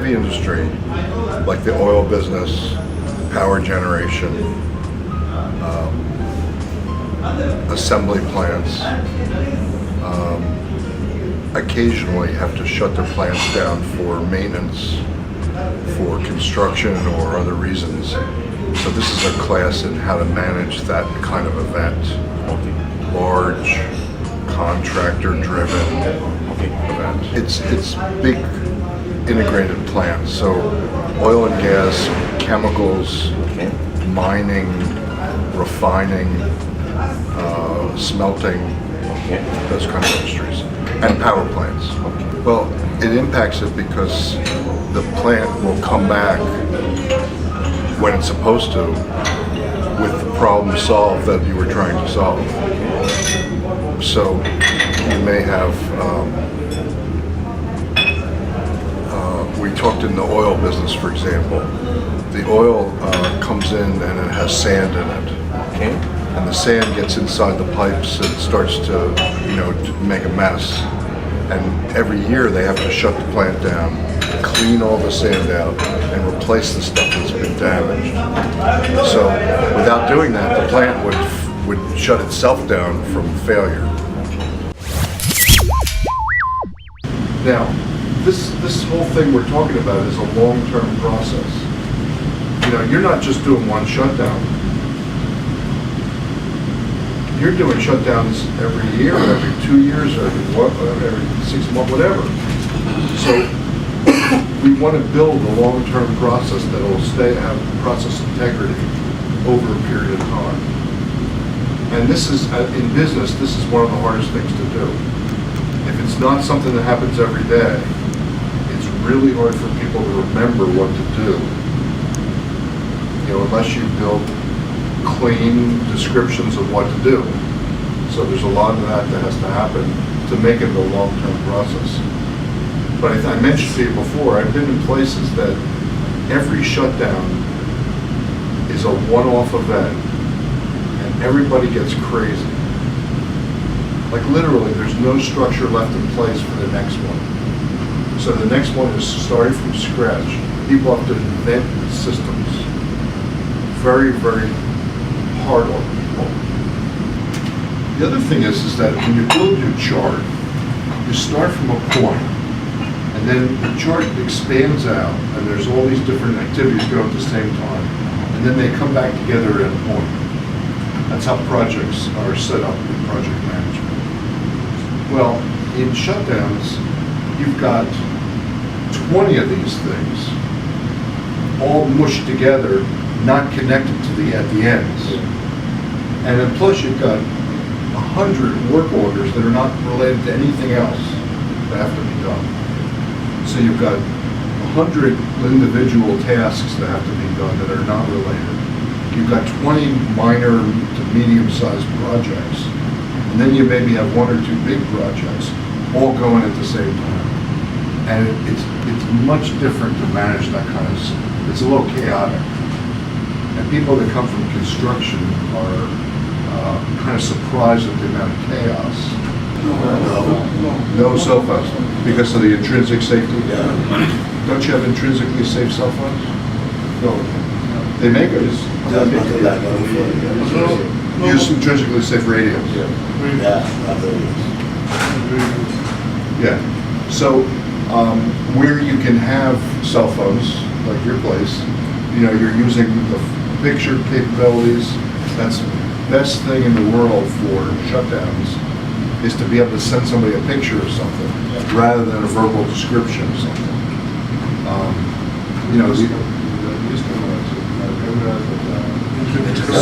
heavy industry, like the oil business, power generation, assembly plants, occasionally have to shut their plants down for maintenance, for construction or other reasons. So this is a class in how to manage that kind of event. Large, contractor-driven event. It's big integrated plants. So oil and gas, chemicals, mining, refining, smelting, those kind of industries, and power plants. Well, it impacts it because the plant will come back when it's supposed to with the problem solved that you were trying to solve. So you may have, we talked in the oil business, for example, the oil comes in and it has sand in it. And the sand gets inside the pipes and starts to, to make a mess. And every year they have to shut the plant down, clean all the sand out, and replace the stuff that's been damaged. So without doing that, the plant would shut itself down from failure. Now, this whole thing we're talking about is a long-term process. You're not just doing one shutdown. You're doing shutdowns every year, every 2 years, or every 6 months, whatever. So we want to build a long-term process that will have process integrity over a period of time. And this is, in business, this is one of the hardest things to do. If it's not something that happens every day, it's really hard for people to remember what to do. Unless you build clean descriptions of what to do. So there's a lot of that has to happen to make it a long-term process. But I mentioned to you before, I've been in places that every shutdown is a one-off event and everybody gets crazy. Like literally, there's no structure left in place for the next one. So the next one is starting from scratch. People have to invent systems. Very, very hard on people. The other thing is that when you build your chart, you start from a point, and then the chart expands out, and there's all these different activities going at the same time, and then they come back together at a point. That's how projects are set up in project management. Well, in shutdowns, you've got 20 of these things all mushed together, not connected at the ends. And then plus you've got 100 work orders that are not related to anything else that have to be done. So you've got 100 individual tasks that have to be done that are not related. You've got 20 minor to medium-sized projects. And then you maybe have 1 or 2 big projects all going at the same time. And it's much different to manage that kind of stuff. It's a little chaotic. And people that come from construction are kind of surprised at the amount of chaos. No cell phones because of the intrinsic safety. Don't you have intrinsically safe cell phones? No. They make it. Use intrinsically safe radios. Yeah. So where you can have cell phones, like your place, you're using the picture capabilities. That's the best thing in the world for shutdowns, is to be able to send somebody a picture of something rather than a verbal description of something.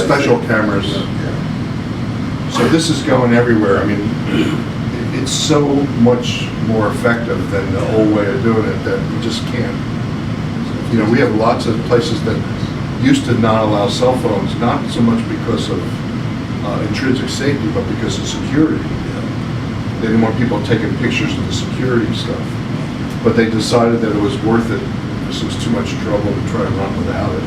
Special cameras. So this is going everywhere. I mean, it's so much more effective than the old way of doing it that we just can't. We have lots of places that used to not allow cell phones, not so much because of intrinsic safety, but because of security. They didn't want people taking pictures of the security stuff. But they decided that it was worth it. This was too much trouble to try and run without it.